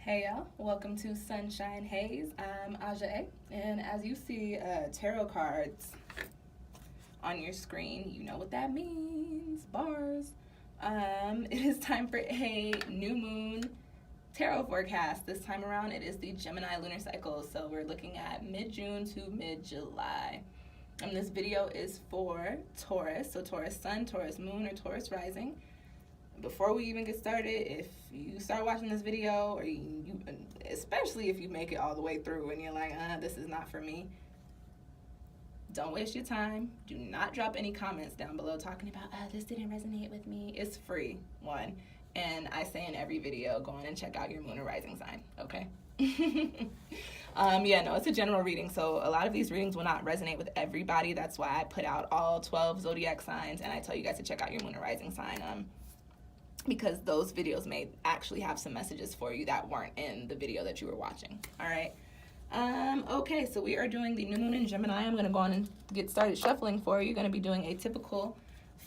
Hey y'all, welcome to Sunshine Haze. I'm Aja, and as you see tarot cards on your screen, you know what that means, bars. It is time for a new moon tarot forecast. This time around, it is the Gemini lunar cycle, so we're looking at mid-June to mid-July. And this video is for Taurus, so Taurus sun, Taurus moon, or Taurus rising. Before we even get started, if you start watching this video, or you especially if you make it all the way through and you're like, this is not for me, don't waste your time. Do not drop any comments down below talking about, this didn't resonate with me. It's free, one. And I say in every video, go on and check out your moon or rising sign, okay? It's a general reading, so a lot of these readings will not resonate with everybody. That's why I put out all 12 zodiac signs, and I tell you guys to check out your moon or rising sign. Because those videos may actually have some messages for you that weren't in the video that you were watching. All right. Okay, so we are doing the new moon in Gemini. I'm going to go on and get started shuffling for you. You're going to be doing a typical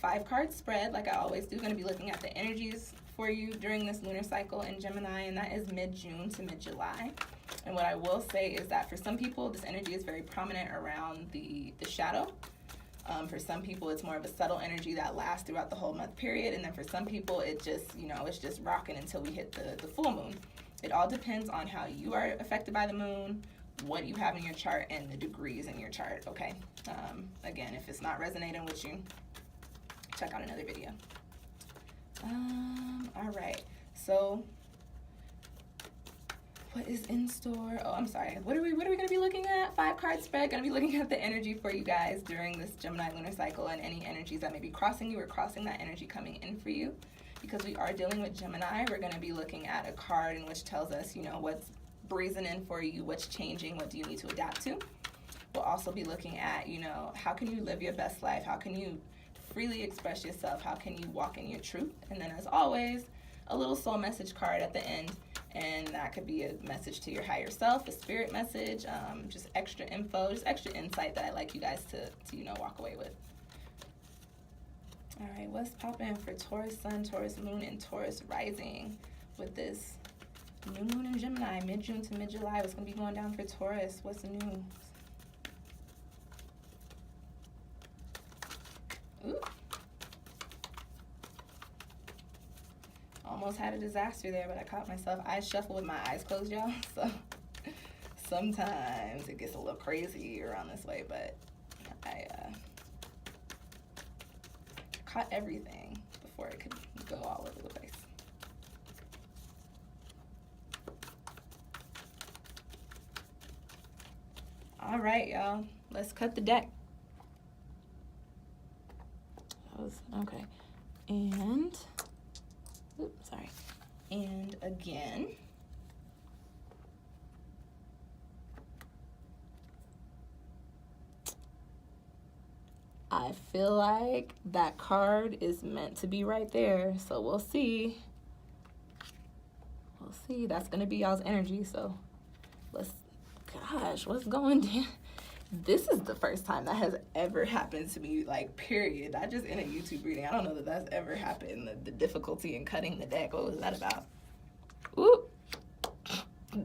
5-card spread like I always do. Going to be looking at the energies for you during this lunar cycle in Gemini, and that is mid-June to mid-July. And what I will say is that for some people, this energy is very prominent around the shadow. For some people, it's more of a subtle energy that lasts throughout the whole month period. And then for some people, it's just rocking until we hit the full moon. It all depends on how you are affected by the moon, what you have in your chart, and the degrees in your chart, okay? Again, if it's not resonating with you, check out another video. All right, so what is in store? Oh, I'm sorry. What are we going to be looking at? 5-card spread. Going to be looking at the energy for you guys during this Gemini lunar cycle and any energies that may be crossing you or crossing that energy coming in for you. Because we are dealing with Gemini, we're going to be looking at a card in which tells us, what's breezing in for you, what's changing, what do you need to adapt to. We'll also be looking at, how can you live your best life? How can you freely express yourself? How can you walk in your truth? And then as always, a little soul message card at the end. And that could be a message to your higher self, a spirit message, just extra info, just extra insight that I like you guys to walk away with. All right, what's popping for Taurus sun, Taurus moon, and Taurus rising with this new moon in Gemini, mid-June to mid-July? What's going to be going down for Taurus? What's new? Ooh. Almost had a disaster there, but I caught myself. I shuffle with my eyes closed, y'all, so sometimes it gets a little crazy around this way, but I caught everything before it could go all over the place. All right, y'all, let's cut the deck. Okay, and oops, sorry. And again, I feel like that card is meant to be right there. So we'll see. We'll see. That's going to be y'all's energy. So gosh, what's going down? This is the first time that has ever happened to me, like, period. Not just in a YouTube reading. I don't know that that's ever happened. The difficulty in cutting the deck. What was that about? Ooh.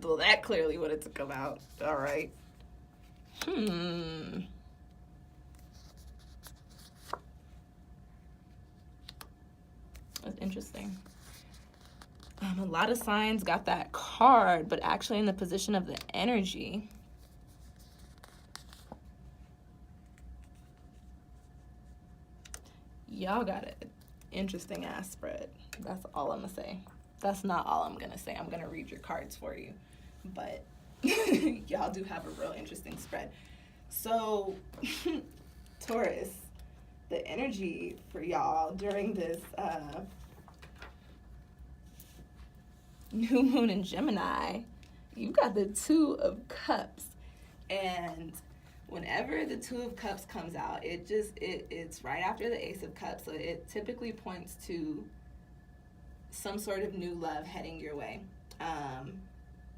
Well, that clearly would have come out. All right. That's interesting. A lot of signs got that card, but actually in the position of the energy. Y'all got an interesting ass spread. That's all I'm gonna say. That's not all I'm gonna say. I'm gonna read your cards for you. But y'all do have a real interesting spread. So, Taurus, the energy for y'all during this new moon in Gemini, you got the 2 of Cups. And whenever the 2 of Cups comes out, it's right after the Ace of Cups, so it typically points to some sort of new love heading your way.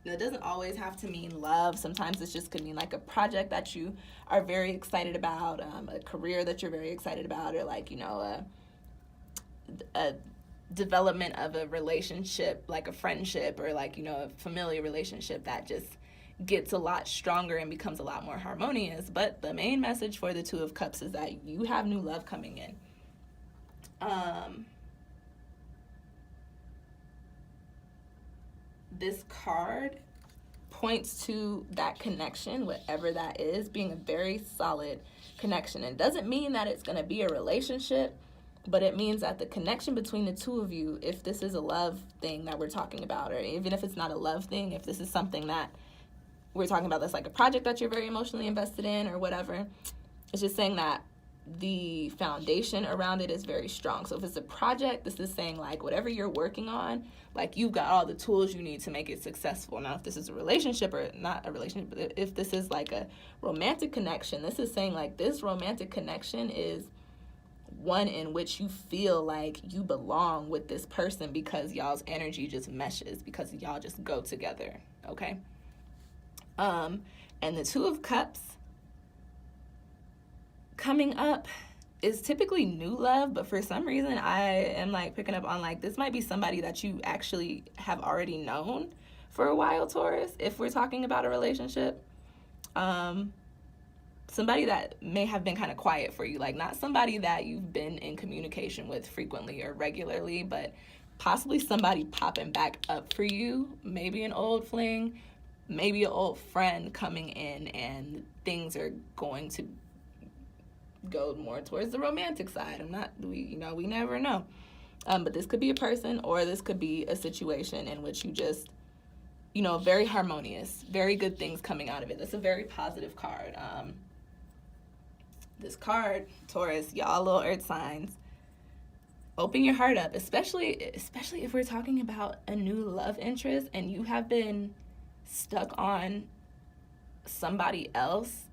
It doesn't always have to mean love. Sometimes it just could mean like a project that you are very excited about, a career that you're very excited about, or like, a development of a relationship, like a friendship or like, a familiar relationship that just gets a lot stronger and becomes a lot more harmonious. But the main message for the Two of Cups is that you have new love coming in. This card points to that connection, whatever that is, being a very solid connection. It doesn't mean that it's going to be a relationship, but it means that the connection between the two of you, if this is a love thing that we're talking about, or even if it's not a love thing, if this is something that we're talking about that's like a project that you're very emotionally invested in or whatever, it's just saying that the foundation around it is very strong. So if it's a project, this is saying like whatever you're working on, like you've got all the tools you need to make it successful. Now, if this is a relationship, or not a relationship, but if this is like a romantic connection, this is saying like this romantic connection is one in which you feel like you belong with this person because y'all's energy just meshes, because y'all just go together, okay? And the Two of Cups coming up is typically new love, but for some reason I am like picking up on like this might be somebody that you actually have already known for a while, Taurus, if we're talking about a relationship. Somebody that may have been kind of quiet for you, like not somebody that you've been in communication with frequently or regularly, but possibly somebody popping back up for you, maybe an old fling, maybe an old friend coming in, and things are going to go more towards the romantic side. We never know. But this could be a person, or this could be a situation in which you just, very harmonious, very good things coming out of it. That's a very positive card. This card, Taurus, y'all little earth signs, open your heart up, especially if we're talking about a new love interest and you have been stuck on somebody else.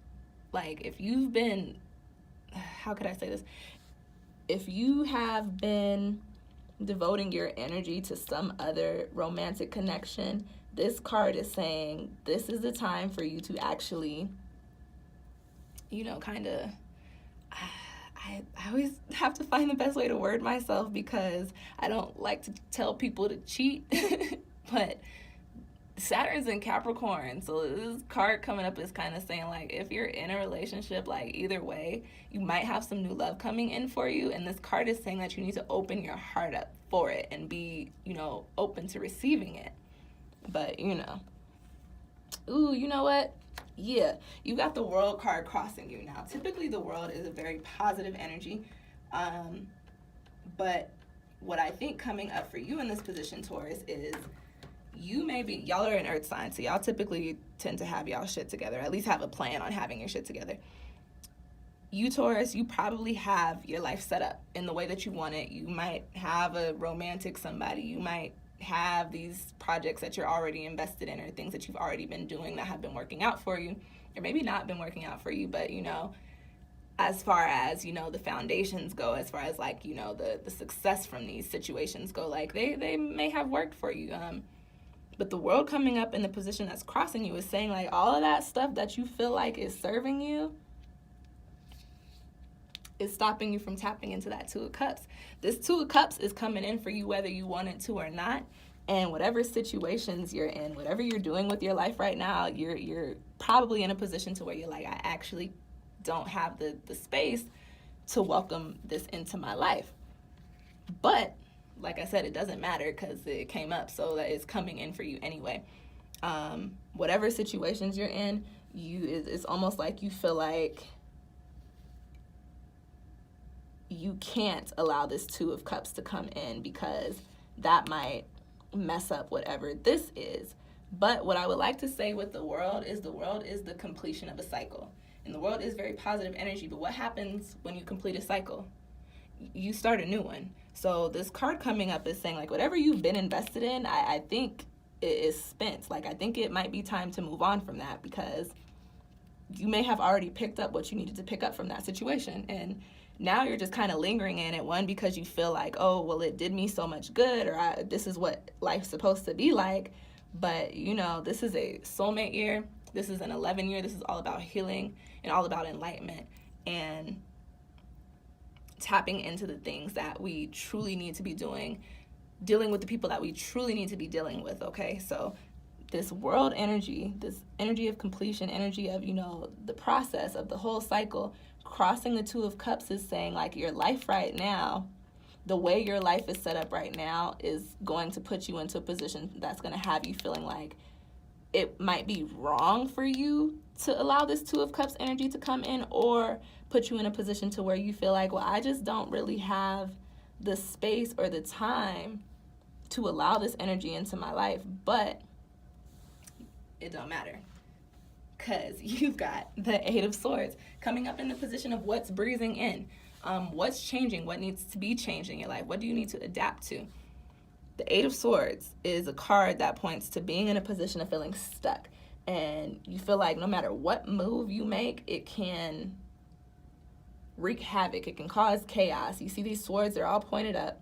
Like if you've been, how could I say this? If you have been devoting your energy to some other romantic connection, this card is saying this is the time for you to actually, kind of, I always have to find the best way to word myself because I don't like to tell people to cheat, but Saturn's in Capricorn, so this card coming up is kind of saying like if you're in a relationship, like either way, you might have some new love coming in for you, and this card is saying that you need to open your heart up for it and be, open to receiving it. But, ooh, you know what? Yeah, you got the World card crossing you now. Typically, the World is a very positive energy, but what I think coming up for you in this position, Taurus, is y'all are an earth sign, so y'all typically tend to have y'all shit together, at least have a plan on having your shit together. You, Taurus, you probably have your life set up in the way that you want it. You might have a romantic somebody. You might have these projects that you're already invested in, or things that you've already been doing that have been working out for you, or maybe not been working out for you, but, as far as, the foundations go, as far as, like, the success from these situations go, like, they may have worked for you. But the World coming up in the position that's crossing you is saying, like, all of that stuff that you feel like is serving you is stopping you from tapping into that Two of Cups. This Two of Cups is coming in for you whether you want it to or not. And whatever situations you're in, whatever you're doing with your life right now, you're probably in a position to where you're like, I actually don't have the space to welcome this into my life. But like I said, it doesn't matter because it came up, so that it's coming in for you anyway. Whatever situations you're in, it's almost like you feel like you can't allow this Two of Cups to come in because that might mess up whatever this is. But what I would like to say with the World is the completion of a cycle. And the World is very positive energy, but what happens when you complete a cycle? You start a new one. So this card coming up is saying, like, whatever you've been invested in, I think it is spent. Like, I think it might be time to move on from that because you may have already picked up what you needed to pick up from that situation. And now you're just kind of lingering in it, one, because you feel like, oh, well, it did me so much good, or this is what life's supposed to be like. But, this is a soulmate year. This is an 11 year. This is all about healing and all about enlightenment and tapping into the things that we truly need to be doing dealing with the people that we truly need to be dealing with, okay? So this world energy, this energy of completion, energy of, the process of the whole cycle, crossing the Two of Cups is saying, like, your life right now, the way your life is set up right now is going to put you into a position that's going to have you feeling like it might be wrong for you to allow this Two of Cups energy to come in, or put you in a position to where you feel like, well, I just don't really have the space or the time to allow this energy into my life. But it don't matter, because you've got the Eight of Swords coming up in the position of what's breezing in, what's changing, what needs to be changed in your life, what do you need to adapt to. The Eight of Swords is a card that points to being in a position of feeling stuck, and you feel like no matter what move you make, it can wreak havoc, it can cause chaos. You see these swords, they're all pointed up.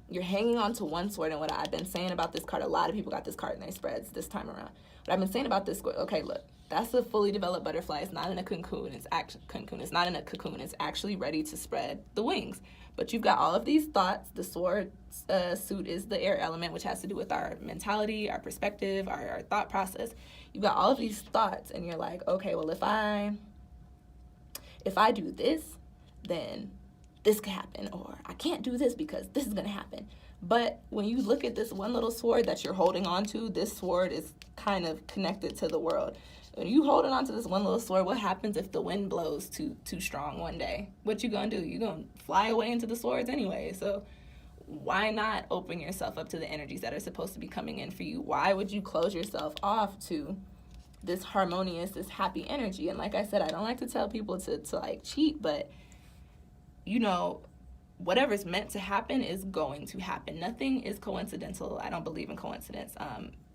You're hanging on to one sword, and what I've been saying about this card, a lot of people got this card in their spreads this time around. What I've been saying about this, okay, look, that's a fully developed butterfly. It's not in a cocoon. It's not in a cocoon. It's actually ready to spread the wings. But you've got all of these thoughts. The sword suit is the air element, which has to do with our mentality, our perspective, our thought process. You've got all of these thoughts, and you're like, okay, well, if I do this, then this could happen, or I can't do this because this is going to happen. But when you look at this one little sword that you're holding on to, this sword is kind of connected to the world. When you holding on to this one little sword, what happens if the wind blows too strong one day? What you gonna do? You gonna fly away into the swords anyway. So why not open yourself up to the energies that are supposed to be coming in for you? Why would you close yourself off to this harmonious, this happy energy? And like I said, I don't like to tell people to like cheat, but whatever's meant to happen is going to happen. Nothing is coincidental. I don't believe in coincidence.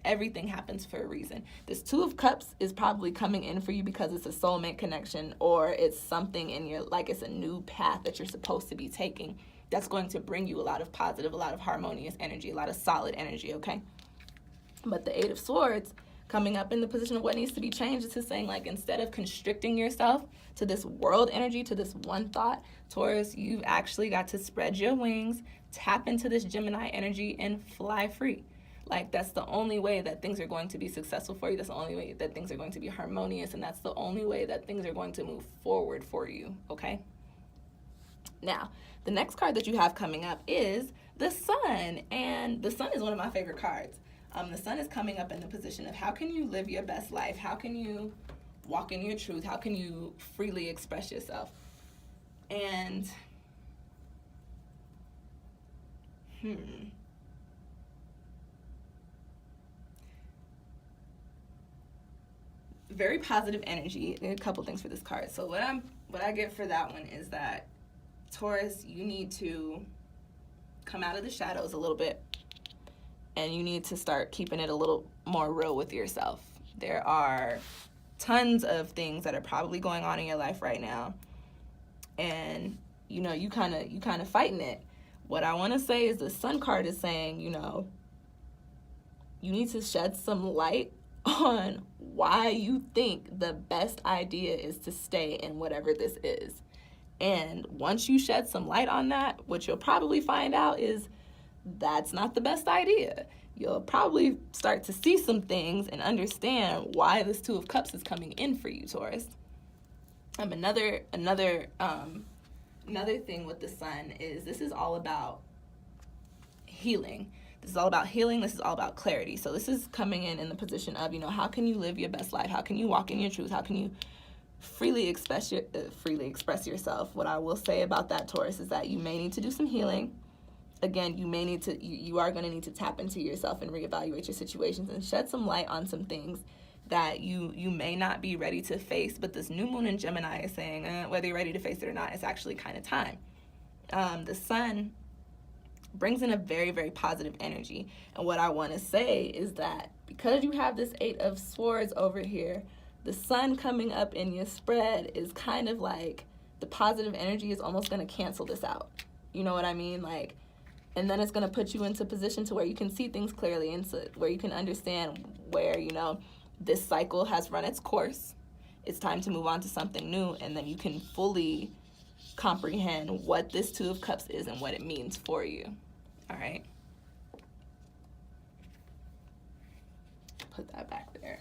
Everything happens for a reason. This Two of Cups is probably coming in for you because it's a soulmate connection, or it's something in your, like, it's a new path that you're supposed to be taking that's going to bring you a lot of positive, a lot of harmonious energy, a lot of solid energy, okay? But the Eight of Swords coming up in the position of what needs to be changed is saying, like, instead of constricting yourself to this world energy, to this one thought, Taurus, you've actually got to spread your wings, tap into this Gemini energy, and fly free. Like, that's the only way that things are going to be successful for you. That's the only way that things are going to be harmonious, and that's the only way that things are going to move forward for you, okay? Now, the next card that you have coming up is the Sun, and the Sun is one of my favorite cards. The Sun is coming up in the position of how can you live your best life? How can you walk in your truth? How can you freely express yourself? And, very positive energy. There are a couple things for this card. So what I get for that one is that, Taurus, you need to come out of the shadows a little bit, and you need to start keeping it a little more real with yourself. There are tons of things that are probably going on in your life right now, and you kind of fighting it. What I want to say is the Sun card is saying, you need to shed some light on why you think the best idea is to stay in whatever this is. And once you shed some light on that, what you'll probably find out is that's not the best idea. You'll probably start to see some things and understand why this Two of Cups is coming in for you, Taurus. Another thing with the Sun is this is all about healing. This is all about healing. This is all about clarity. So this is coming in the position of, how can you live your best life? How can you walk in your truth? How can you freely express yourself? What I will say about that, Taurus, is that you may need to do some healing. Again, you are going to need to tap into yourself and reevaluate your situations and shed some light on some things that you may not be ready to face. But this new moon in Gemini is saying whether you're ready to face it or not, it's actually kind of time. The Sun brings in a very, very positive energy. And what I want to say is that because you have this Eight of Swords over here, the Sun coming up in your spread is kind of like the positive energy is almost going to cancel this out. You know what I mean? Like, and then it's going to put you into a position to where you can see things clearly, and so where you can understand where, this cycle has run its course. It's time to move on to something new, and then you can fully comprehend what this Two of Cups is and what it means for you. All right? put that back there.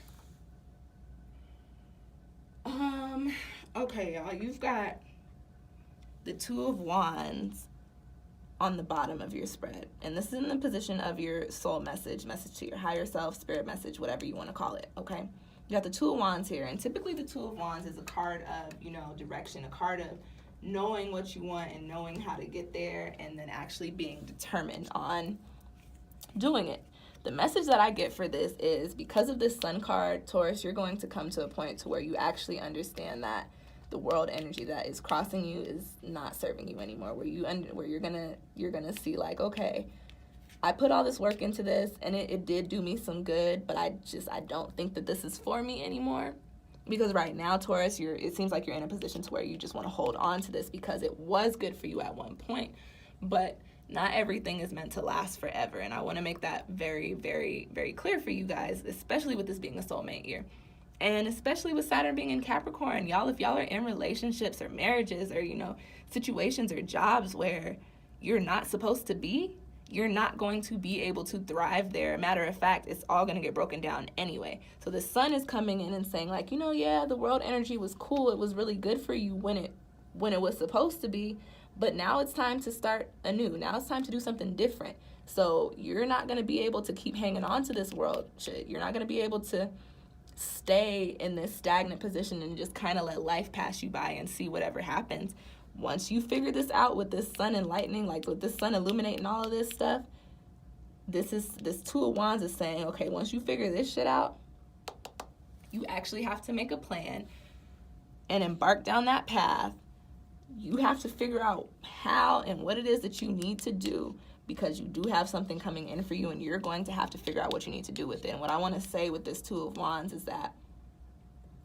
Okay, y'all, you've got the Two of Wands on the bottom of your spread. And this is in the position of your soul message to your higher self, spirit message, whatever you want to call it, okay? You got the Two of Wands here, and typically the Two of Wands is a card of, you know, direction, a card of knowing what you want and knowing how to get there, and then actually being determined on doing it. The message that I get for this is, because of this Sun card, Taurus, you're going to come to a point to where you actually understand that the world energy that is crossing you is not serving you anymore, where you're gonna see like, okay, I put all this work into this and it did do me some good, but I don't think that this is for me anymore. Because right now, Taurus, it seems like you're in a position to where you just want to hold on to this because it was good for you at one point, but not everything is meant to last forever. And I want to make that very, very, very clear for you guys, especially with this being a soulmate year. And especially with Saturn being in Capricorn, y'all, if y'all are in relationships or marriages or, you know, situations or jobs where you're not supposed to be, you're not going to be able to thrive there. Matter of fact, it's all going to get broken down anyway. So the Sun is coming in and saying like, you know, yeah, the world energy was cool. It was really good for you when it was supposed to be. But now it's time to start anew. Now it's time to do something different. So you're not going to be able to keep hanging on to this world shit. You're not going to be able to stay in this stagnant position and just kind of let life pass you by and see whatever happens. Once you figure this out with this Sun enlightening, like with this Sun illuminating all of this stuff, this Two of Wands is saying, okay, once you figure this shit out, you actually have to make a plan and embark down that path. You have to figure out how and what it is that you need to do, because you do have something coming in for you and you're going to have to figure out what you need to do with it. And what I want to say with this Two of Wands is that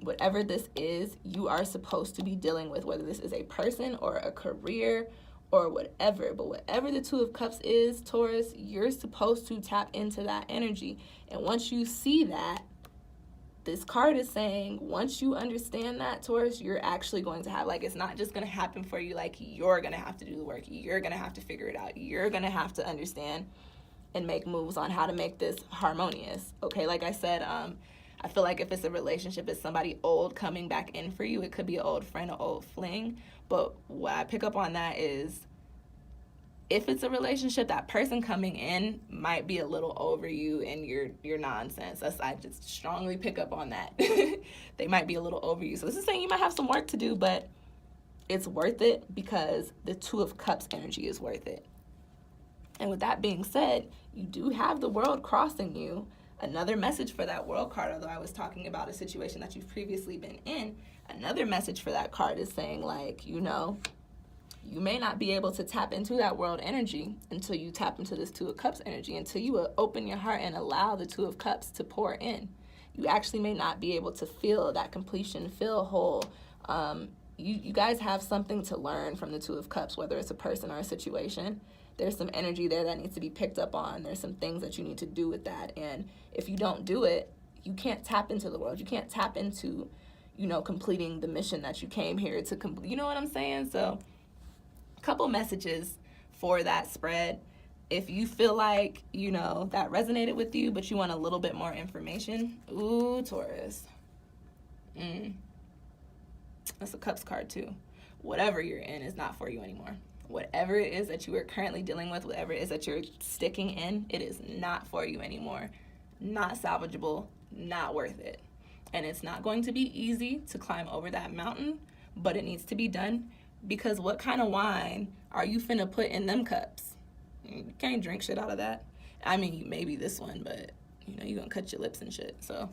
whatever this is, you are supposed to be dealing with, whether this is a person or a career or whatever. But whatever the Two of Cups is, Taurus, you're supposed to tap into that energy. And once you see that, this card is saying, once you understand that, Taurus, you're actually going to have, like, it's not just going to happen for you. Like, you're going to have to do the work. You're going to have to figure it out. You're going to have to understand and make moves on how to make this harmonious. Okay, like I said, I feel like if it's a relationship, it's somebody old coming back in for you. It could be an old friend, an old fling. But what I pick up on that is, if it's a relationship, that person coming in might be a little over you and your nonsense. I just strongly pick up on that. They might be a little over you. So this is saying you might have some work to do, but it's worth it because the Two of Cups energy is worth it. And with that being said, you do have the world crossing you. Another message for that world card, although I was talking about a situation that you've previously been in, another message for that card is saying, like, you know, you may not be able to tap into that world energy until you tap into this Two of Cups energy, until you open your heart and allow the Two of Cups to pour in. You actually may not be able to feel that completion, feel whole. You guys have something to learn from the Two of Cups, whether it's a person or a situation. There's some energy there that needs to be picked up on. There's some things that you need to do with that. And if you don't do it, you can't tap into the world. You can't tap into, you know, completing the mission that you came here to complete. You know what I'm saying? So couple messages for that spread. If you feel like, you know, that resonated with you, but you want a little bit more information, ooh, Taurus. That's a Cups card too. Whatever you're in is not for you anymore. Whatever it is that you are currently dealing with, whatever it is that you're sticking in, it is not for you anymore. Not salvageable, not worth it. And it's not going to be easy to climb over that mountain, but it needs to be done. Because what kind of wine are you finna put in them cups? You can't drink shit out of that. I mean, maybe this one, but, you know, you're gonna cut your lips and shit, so.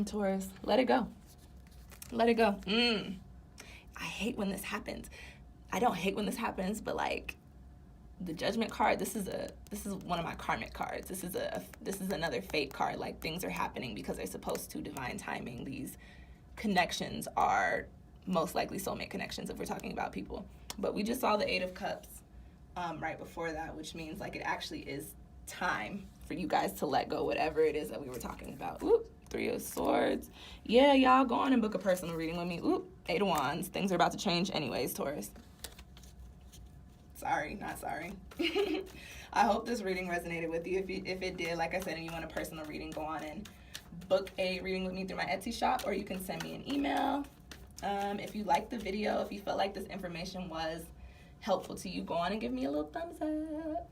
Taurus, let it go. Let it go. I hate when this happens. I don't hate when this happens, but, like, the Judgment card, this is one of my karmic cards. This is another fate card. Like, things are happening because they're supposed to, divine timing. These connections are most likely soulmate connections if we're talking about people. But we just saw the Eight of Cups right before that, which means, like, it actually is time for you guys to let go whatever it is that we were talking about. Oop, Three of Swords. Yeah, y'all, go on and book a personal reading with me. Oop, Eight of Wands. Things are about to change anyways, Taurus. Sorry, not sorry. I hope this reading resonated with you. If it did, like I said, and you want a personal reading, go on and book a reading with me through my Etsy shop, or you can send me an email. If you liked the video, if you felt like this information was helpful to you, go on and give me a little thumbs up.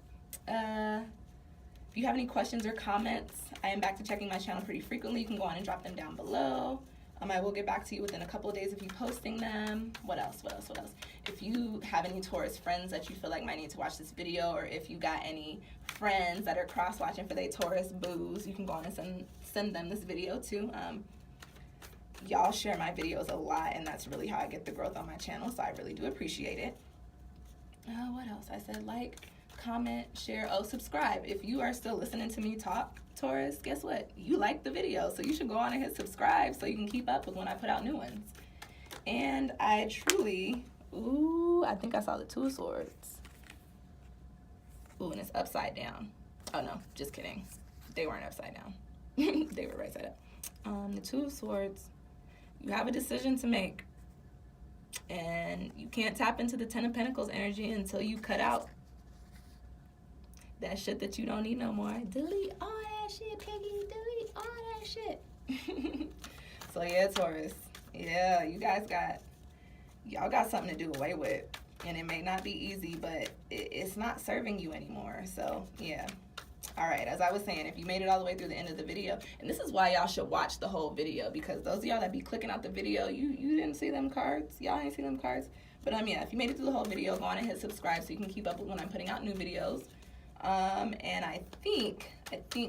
If you have any questions or comments, I am back to checking my channel pretty frequently. You can go on and drop them down below. I will get back to you within a couple of days of you posting them. What else? If you have any Taurus friends that you feel like might need to watch this video, or if you got any friends that are cross-watching for their Taurus boos, you can go on and send them this video too. Y'all share my videos a lot, and that's really how I get the growth on my channel, so I really do appreciate it. What else? I said like, comment, share, subscribe. If you are still listening to me talk, Taurus, guess what? You like the video, so you should go on and hit subscribe so you can keep up with when I put out new ones. And I truly, I think I saw the Two of Swords. And it's upside down. Oh no, just kidding. They weren't upside down. They were right side up. The Two of Swords, you have a decision to make. And you can't tap into the Ten of Pentacles energy until you cut out that shit that you don't need no more. Delete all that shit, Piggy. Delete all that shit. So yeah, Taurus. Yeah, y'all got something to do away with. And it may not be easy, but it's not serving you anymore. So yeah. All right, as I was saying, if you made it all the way through the end of the video, and this is why y'all should watch the whole video, because those of y'all that be clicking out the video, you didn't see them cards. Y'all ain't see them cards. But yeah, if you made it through the whole video, go on and hit subscribe so you can keep up with when I'm putting out new videos. And I think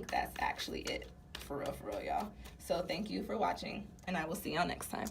that's actually it for real, y'all. So thank you for watching, and I will see y'all next time.